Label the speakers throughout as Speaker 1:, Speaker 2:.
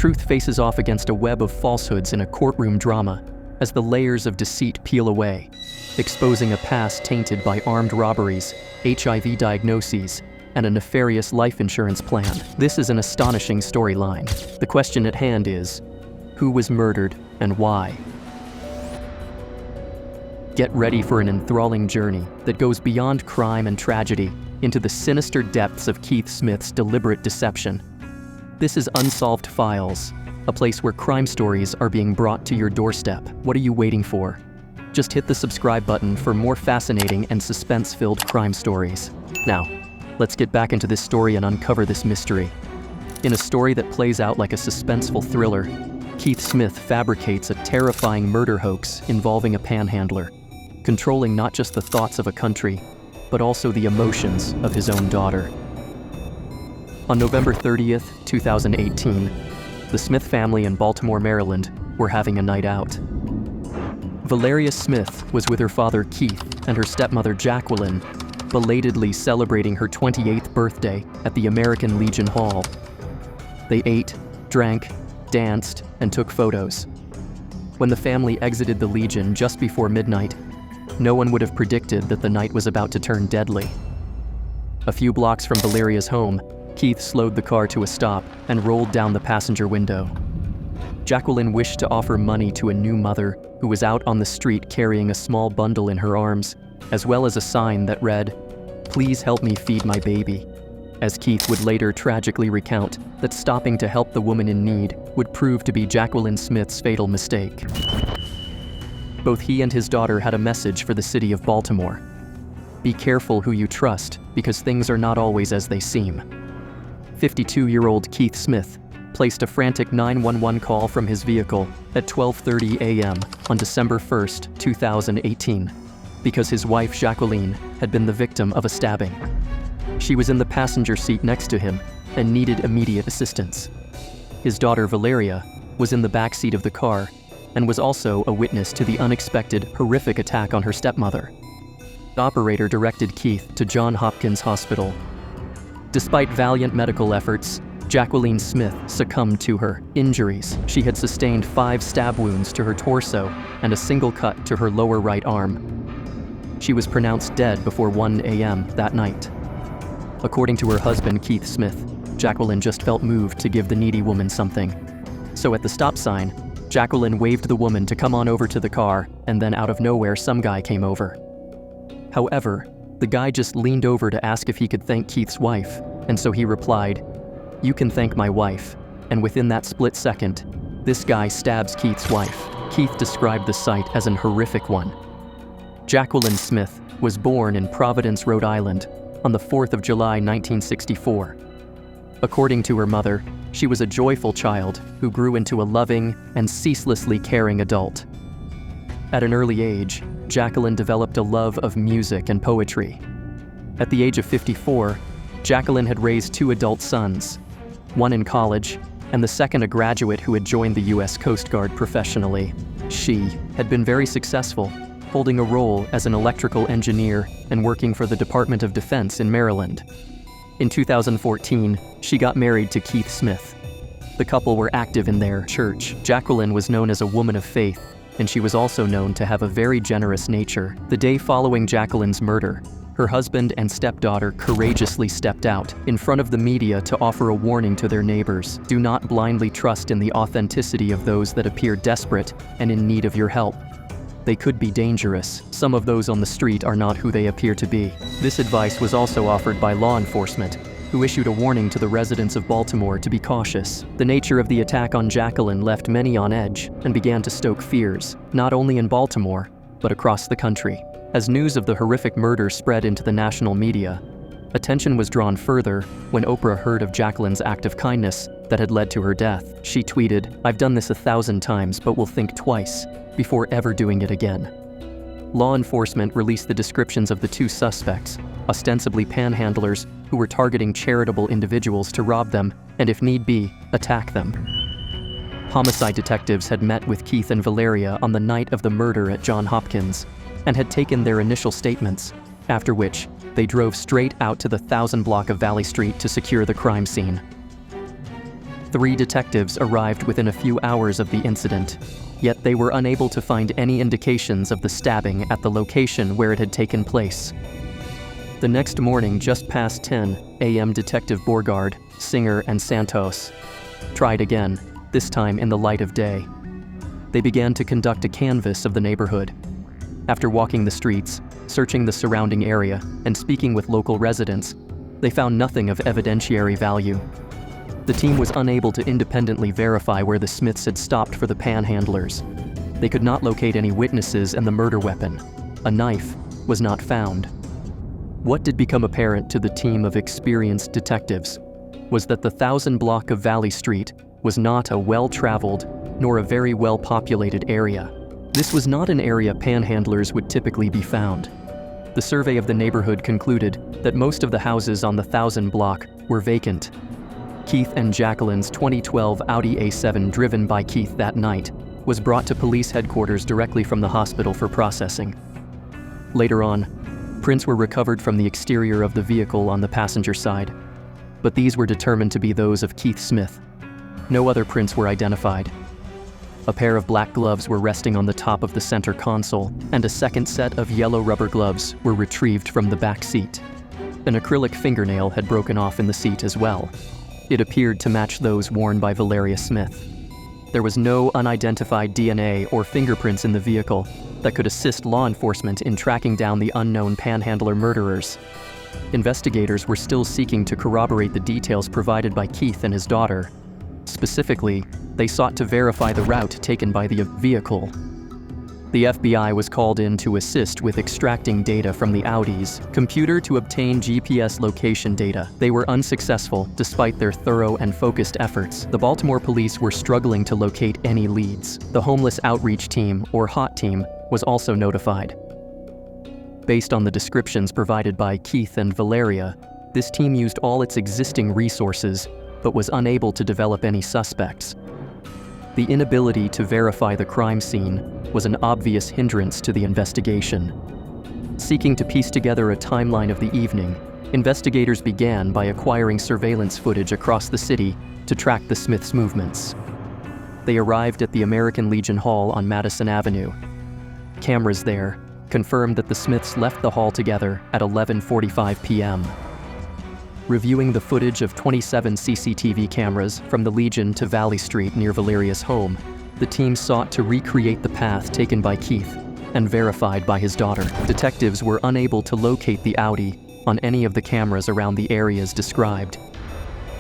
Speaker 1: Truth faces off against a web of falsehoods in a courtroom drama as the layers of deceit peel away, exposing a past tainted by armed robberies, HIV diagnoses, and a nefarious life insurance plan. This is an astonishing storyline. The question at hand is, who was murdered and why? Get ready for an enthralling journey that goes beyond crime and tragedy into the sinister depths of Keith Smith's deliberate deception. This is Unsolved Files, a place where crime stories are being brought to your doorstep. What are you waiting for? Just hit the subscribe button for more fascinating and suspense-filled crime stories. Now, let's get back into this story and uncover this mystery. In a story that plays out like a suspenseful thriller, Keith Smith fabricates a terrifying murder hoax involving a panhandler, controlling not just the thoughts of a country, but also the emotions of his own daughter. On November 30th, 2018, the Smith family in Baltimore, Maryland, were having a night out. Valeria Smith was with her father Keith and her stepmother Jacquelyn, belatedly celebrating her 28th birthday at the American Legion Hall. They ate, drank, danced, and took photos. When the family exited the Legion just before midnight, no one would have predicted that the night was about to turn deadly. A few blocks from Valeria's home, Keith slowed the car to a stop and rolled down the passenger window. Jacquelyn wished to offer money to a new mother who was out on the street carrying a small bundle in her arms, as well as a sign that read, "Please help me feed my baby," as Keith would later tragically recount that stopping to help the woman in need would prove to be Jacquelyn Smith's fatal mistake. Both he and his daughter had a message for the city of Baltimore. Be careful who you trust, because things are not always as they seem. 52-year-old Keith Smith placed a frantic 911 call from his vehicle at 12:30 a.m. on December 1st, 2018, because his wife Jacquelyn had been the victim of a stabbing. She was in the passenger seat next to him and needed immediate assistance. His daughter Valeria was in the back seat of the car and was also a witness to the unexpected, horrific attack on her stepmother. The operator directed Keith to Johns Hopkins Hospital. Despite valiant medical efforts, Jacquelyn Smith succumbed to her injuries. She had sustained 5 stab wounds to her torso and a single cut to her lower right arm. She was pronounced dead before 1 a.m. that night. According to her husband, Keith Smith, Jacquelyn just felt moved to give the needy woman something. So at the stop sign, Jacquelyn waved the woman to come on over to the car, and then out of nowhere, some guy came over. However, the guy just leaned over to ask if he could thank Keith's wife, and so he replied, "You can thank my wife," and within that split second, this guy stabs Keith's wife. Keith described the sight as an horrific one. Jacquelyn Smith was born in Providence, Rhode Island, on the 4th of July, 1964. According to her mother, she was a joyful child who grew into a loving and ceaselessly caring adult. At an early age, Jacquelyn developed a love of music and poetry. At the age of 54, Jacquelyn had raised 2 adult sons, one in college, and the second a graduate who had joined the U.S. Coast Guard professionally. She had been very successful, holding a role as an electrical engineer and working for the Department of Defense in Maryland. In 2014, she got married to Keith Smith. The couple were active in their church. Jacquelyn was known as a woman of faith, and she was also known to have a very generous nature. The day following Jacquelyn's murder, her husband and stepdaughter courageously stepped out in front of the media to offer a warning to their neighbors. Do not blindly trust in the authenticity of those that appear desperate and in need of your help. They could be dangerous. Some of those on the street are not who they appear to be. This advice was also offered by law enforcement, who issued a warning to the residents of Baltimore to be cautious. The nature of the attack on Jacquelyn left many on edge and began to stoke fears, not only in Baltimore, but across the country. As news of the horrific murder spread into the national media, attention was drawn further when Oprah heard of Jacquelyn's act of kindness that had led to her death. She tweeted, "I've done this 1,000 times, but will think twice before ever doing it again." Law enforcement released the descriptions of the 2 suspects, ostensibly panhandlers who were targeting charitable individuals to rob them and, if need be, attack them. Homicide detectives had met with Keith and Valeria on the night of the murder at Johns Hopkins and had taken their initial statements, after which they drove straight out to the 1000 block of Valley Street to secure the crime scene. 3 detectives arrived within a few hours of the incident, yet they were unable to find any indications of the stabbing at the location where it had taken place. The next morning, just past 10 a.m., Detective Borgard, Singer, and Santos tried again, this time in the light of day. They began to conduct a canvass of the neighborhood. After walking the streets, searching the surrounding area, and speaking with local residents, they found nothing of evidentiary value. The team was unable to independently verify where the Smiths had stopped for the Panhandlers. They could not locate any witnesses, and the murder weapon, a knife, was not found. What did become apparent to the team of experienced detectives was that the 1000 block of Valley Street was not a well-traveled nor a very well-populated area. This was not an area panhandlers would typically be found. The survey of the neighborhood concluded that most of the houses on the 1000 block were vacant. Keith and Jacquelyn's 2012 Audi A7 driven by Keith that night was brought to police headquarters directly from the hospital for processing. Later on, prints were recovered from the exterior of the vehicle on the passenger side, but these were determined to be those of Keith Smith. No other prints were identified. A pair of black gloves were resting on the top of the center console, and a second set of yellow rubber gloves were retrieved from the back seat. An acrylic fingernail had broken off in the seat as well. It appeared to match those worn by Valeria Smith. There was no unidentified DNA or fingerprints in the vehicle that could assist law enforcement in tracking down the unknown Panhandler murderers. Investigators were still seeking to corroborate the details provided by Keith and his daughter. Specifically, they sought to verify the route taken by the vehicle. The FBI was called in to assist with extracting data from the Audi's computer to obtain GPS location data. They were unsuccessful despite their thorough and focused efforts. The Baltimore police were struggling to locate any leads. The Homeless Outreach Team, or HOT team, was also notified. Based on the descriptions provided by Keith and Valeria, this team used all its existing resources, but was unable to develop any suspects. The inability to verify the crime scene was an obvious hindrance to the investigation. Seeking to piece together a timeline of the evening, investigators began by acquiring surveillance footage across the city to track the Smiths' movements. They arrived at the American Legion Hall on Madison Avenue. Cameras there confirmed that the Smiths left the hall together at 11:45 p.m. Reviewing the footage of 27 CCTV cameras from the Legion to Valley Street near Valeria's home, the team sought to recreate the path taken by Keith and verified by his daughter. Detectives were unable to locate the Audi on any of the cameras around the areas described.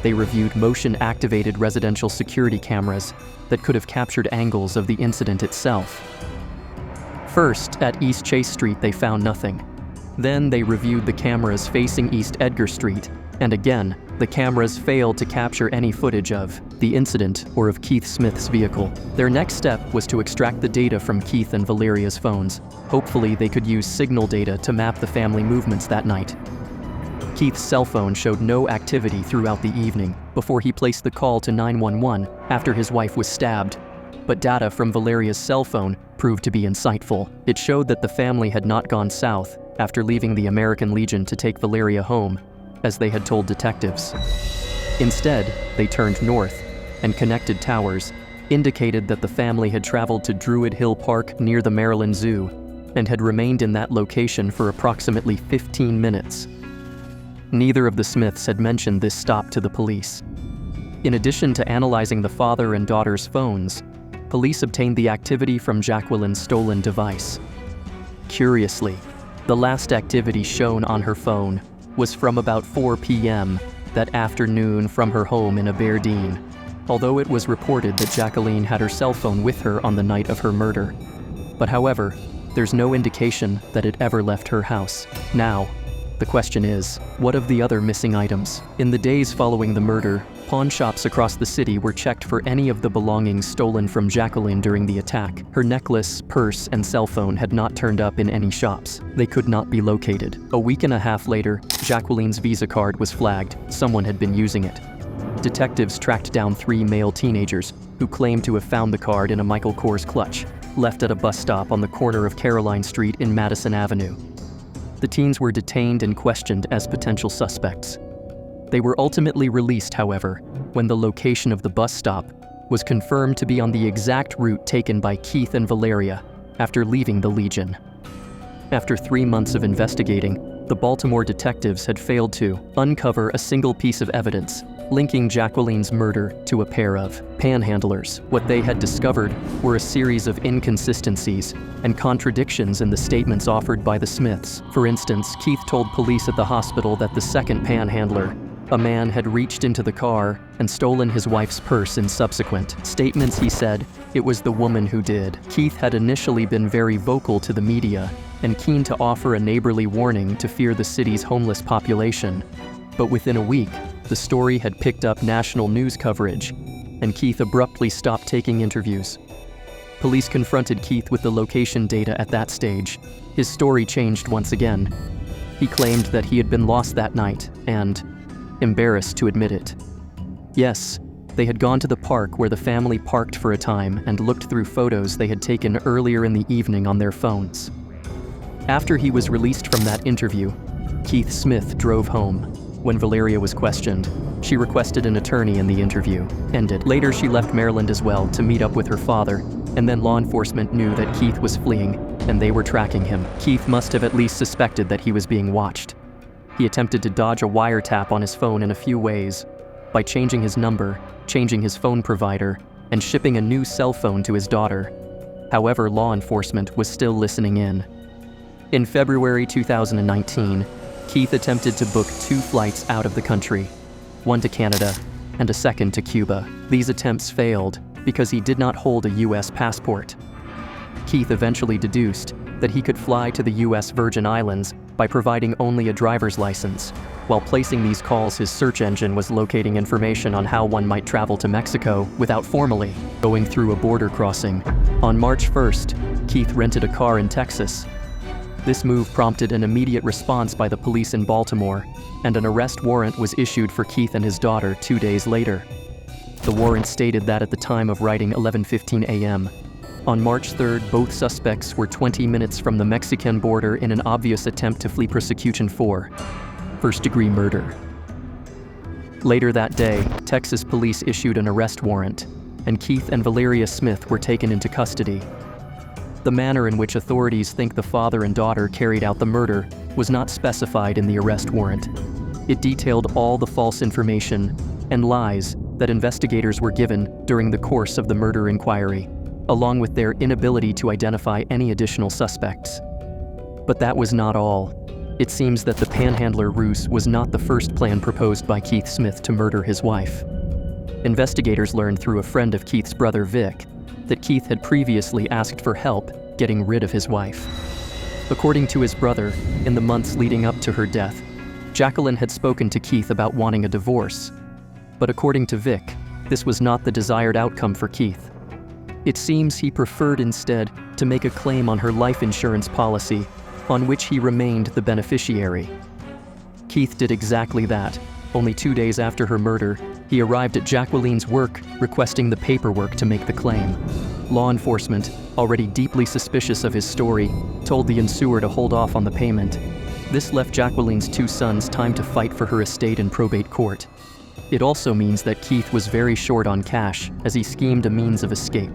Speaker 1: They reviewed motion-activated residential security cameras that could have captured angles of the incident itself. First, at East Chase Street, they found nothing. Then they reviewed the cameras facing East Edgar Street, and again, the cameras failed to capture any footage of the incident or of Keith Smith's vehicle. Their next step was to extract the data from Keith and Valeria's phones. Hopefully, they could use signal data to map the family movements that night. Keith's cell phone showed no activity throughout the evening before he placed the call to 911 after his wife was stabbed. But data from Valeria's cell phone proved to be insightful. It showed that the family had not gone south after leaving the American Legion to take Valeria home, as they had told detectives. Instead, they turned north, and connected towers indicated that the family had traveled to Druid Hill Park near the Maryland Zoo and had remained in that location for approximately 15 minutes. Neither of the Smiths had mentioned this stop to the police. In addition to analyzing the father and daughter's phones, police obtained the activity from Jacquelyn's stolen device. Curiously, the last activity shown on her phone was from about 4 p.m. that afternoon from her home in Aberdeen, although it was reported that Jacquelyn had her cell phone with her on the night of her murder. But however, there's no indication that it ever left her house. Now, the question is, what of the other missing items? In the days following the murder, pawn shops across the city were checked for any of the belongings stolen from Jacquelyn during the attack. Her necklace, purse, and cell phone had not turned up in any shops. They could not be located. A week and a half later, Jacquelyn's Visa card was flagged. Someone had been using it. Detectives tracked down 3 male teenagers who claimed to have found the card in a Michael Kors clutch, left at a bus stop on the corner of Caroline Street in Madison Avenue. The teens were detained and questioned as potential suspects. They were ultimately released, however, when the location of the bus stop was confirmed to be on the exact route taken by Keith and Valeria after leaving the Legion. After 3 months of investigating, the Baltimore detectives had failed to uncover a single piece of evidence linking Jacquelyn's murder to a pair of panhandlers. What they had discovered were a series of inconsistencies and contradictions in the statements offered by the Smiths. For instance, Keith told police at the hospital that the second panhandler, a man, had reached into the car and stolen his wife's purse. In subsequent statements, he said it was the woman who did. Keith had initially been very vocal to the media and keen to offer a neighborly warning to fear the city's homeless population. But within a week, the story had picked up national news coverage, and Keith abruptly stopped taking interviews. Police confronted Keith with the location data at that stage. His story changed once again. He claimed that he had been lost that night and embarrassed to admit it. Yes, they had gone to the park where the family parked for a time and looked through photos they had taken earlier in the evening on their phones. After he was released from that interview, Keith Smith drove home. When Valeria was questioned, she requested an attorney and the interview ended. Later, she left Maryland as well to meet up with her father, and then law enforcement knew that Keith was fleeing and they were tracking him. Keith must have at least suspected that he was being watched. He attempted to dodge a wiretap on his phone in a few ways, by changing his number, changing his phone provider, and shipping a new cell phone to his daughter. However, law enforcement was still listening in. In February 2019, Keith attempted to book 2 flights out of the country, one to Canada and a second to Cuba. These attempts failed because he did not hold a U.S. passport. Keith eventually deduced that he could fly to the U.S. Virgin Islands by providing only a driver's license. While placing these calls, his search engine was locating information on how one might travel to Mexico without formally going through a border crossing. On March 1st, Keith rented a car in Texas. This move prompted an immediate response by the police in Baltimore, and an arrest warrant was issued for Keith and his daughter 2 days later. The warrant stated that at the time of writing 11:15 a.m. on March 3rd, both suspects were 20 minutes from the Mexican border in an obvious attempt to flee prosecution for first-degree murder. Later that day, Texas police issued an arrest warrant, and Keith and Valeria Smith were taken into custody. The manner in which authorities think the father and daughter carried out the murder was not specified in the arrest warrant. It detailed all the false information and lies that investigators were given during the course of the murder inquiry, along with their inability to identify any additional suspects. But that was not all. It seems that the Panhandler ruse was not the first plan proposed by Keith Smith to murder his wife. Investigators learned through a friend of Keith's brother, Vic, that Keith had previously asked for help getting rid of his wife. According to his brother, in the months leading up to her death, Jacquelyn had spoken to Keith about wanting a divorce. But according to Vic, this was not the desired outcome for Keith. It seems he preferred instead to make a claim on her life insurance policy, on which he remained the beneficiary. Keith did exactly that. Only 2 days after her murder, he arrived at Jacquelyn's work requesting the paperwork to make the claim. Law enforcement, already deeply suspicious of his story, told the insurer to hold off on the payment. This left Jacquelyn's 2 sons time to fight for her estate in probate court. It also means that Keith was very short on cash as he schemed a means of escape.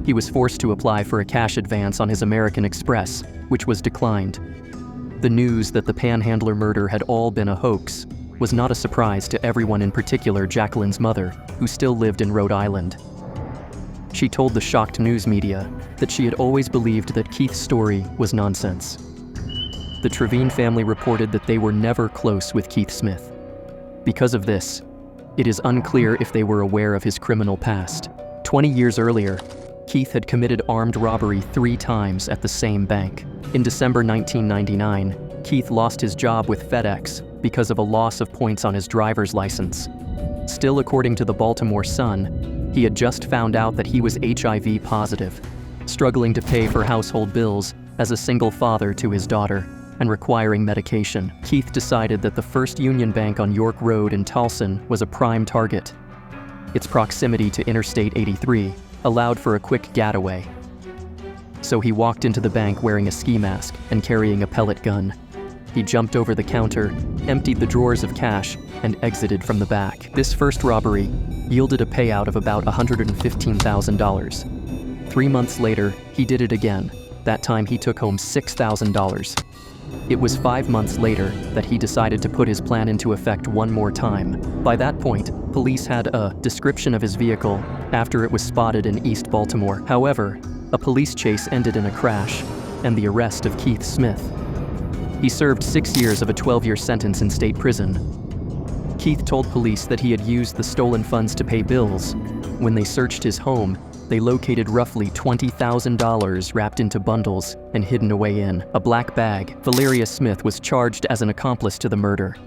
Speaker 1: He was forced to apply for a cash advance on his American Express, which was declined. The news that the Panhandler murder had all been a hoax was not a surprise to everyone, in particular Jacquelyn's mother, who still lived in Rhode Island. She told the shocked news media that she had always believed that Keith's story was nonsense. The Trevine family reported that they were never close with Keith Smith. Because of this, it is unclear if they were aware of his criminal past. 20 years earlier, Keith had committed armed robbery 3 times at the same bank. In December 1999, Keith lost his job with FedEx because of a loss of points on his driver's license. Still, according to the Baltimore Sun, he had just found out that he was HIV positive, struggling to pay for household bills as a single father to his daughter, and requiring medication. Keith decided that the First Union Bank on York Road in Towson was a prime target. Its proximity to Interstate 83 allowed for a quick getaway. So he walked into the bank wearing a ski mask and carrying a pellet gun. He jumped over the counter, emptied the drawers of cash, and exited from the back. This first robbery yielded a payout of about $115,000. 3 months later, he did it again. That time he took home $6,000. It was 5 months later that he decided to put his plan into effect one more time. By that point, police had a description of his vehicle after it was spotted in East Baltimore. However, a police chase ended in a crash and the arrest of Keith Smith. He served 6 years of a 12-year sentence in state prison. Keith told police that he had used the stolen funds to pay bills. When they searched his home, they located roughly $20,000 wrapped into bundles and hidden away in a black bag. Valeria Smith was charged as an accomplice to the murder.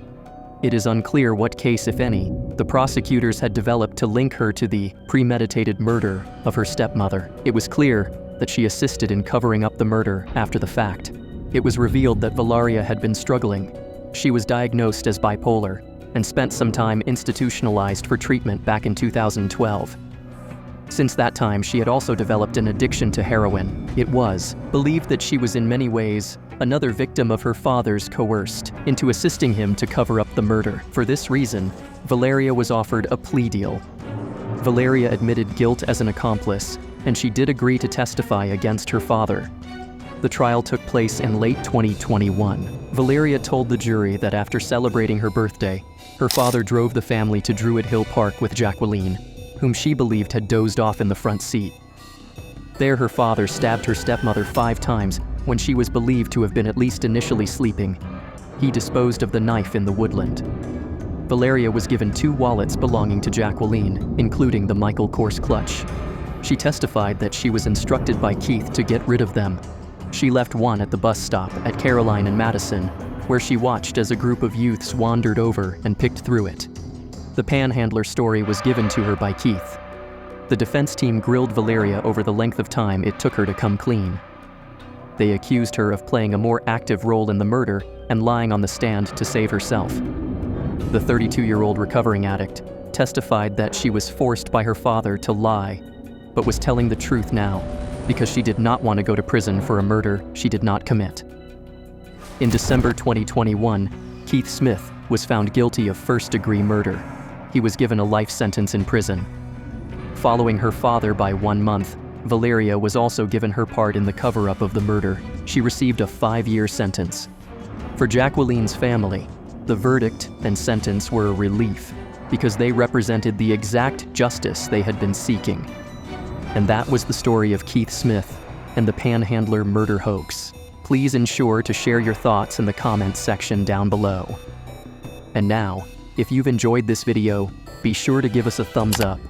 Speaker 1: It is unclear what case, if any, the prosecutors had developed to link her to the premeditated murder of her stepmother. It was clear that she assisted in covering up the murder after the fact. It was revealed that Valeria had been struggling. She was diagnosed as bipolar and spent some time institutionalized for treatment back in 2012. Since that time, she had also developed an addiction to heroin. It was believed that she was in many ways another victim of her father's coerced into assisting him to cover up the murder. For this reason, Valeria was offered a plea deal. Valeria admitted guilt as an accomplice, and she did agree to testify against her father. The trial took place in late 2021. Valeria told the jury that after celebrating her birthday, her father drove the family to Druid Hill Park with Jacquelyn, whom she believed had dozed off in the front seat. There, her father stabbed her stepmother 5 times when she was believed to have been at least initially sleeping. He disposed of the knife in the woodland. Valeria was given 2 wallets belonging to Jacquelyn, including the Michael Kors clutch. She testified that she was instructed by Keith to get rid of them. She left one at the bus stop at Caroline and Madison, where she watched as a group of youths wandered over and picked through it. The Panhandler story was given to her by Keith. The defense team grilled Valeria over the length of time it took her to come clean. They accused her of playing a more active role in the murder and lying on the stand to save herself. The 32-year-old recovering addict testified that she was forced by her father to lie, but was telling the truth now because she did not want to go to prison for a murder she did not commit. In December 2021, Keith Smith was found guilty of first-degree murder. He was given a life sentence in prison. Following her father by 1 month, Valeria was also given her part in the cover-up of the murder. She received a 5-year sentence. For Jacquelyn's family, the verdict and sentence were a relief because they represented the exact justice they had been seeking. And that was the story of Keith Smith and the Panhandler murder hoax. Please ensure to share your thoughts in the comments section down below. And now, if you've enjoyed this video, be sure to give us a thumbs up.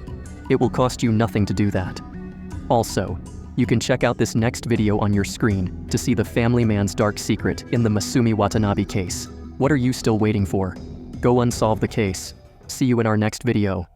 Speaker 1: It will cost you nothing to do that. Also, you can check out this next video on your screen to see the family man's dark secret in the Masumi Watanabe case. What are you still waiting for? Go unsolve the case. See you in our next video.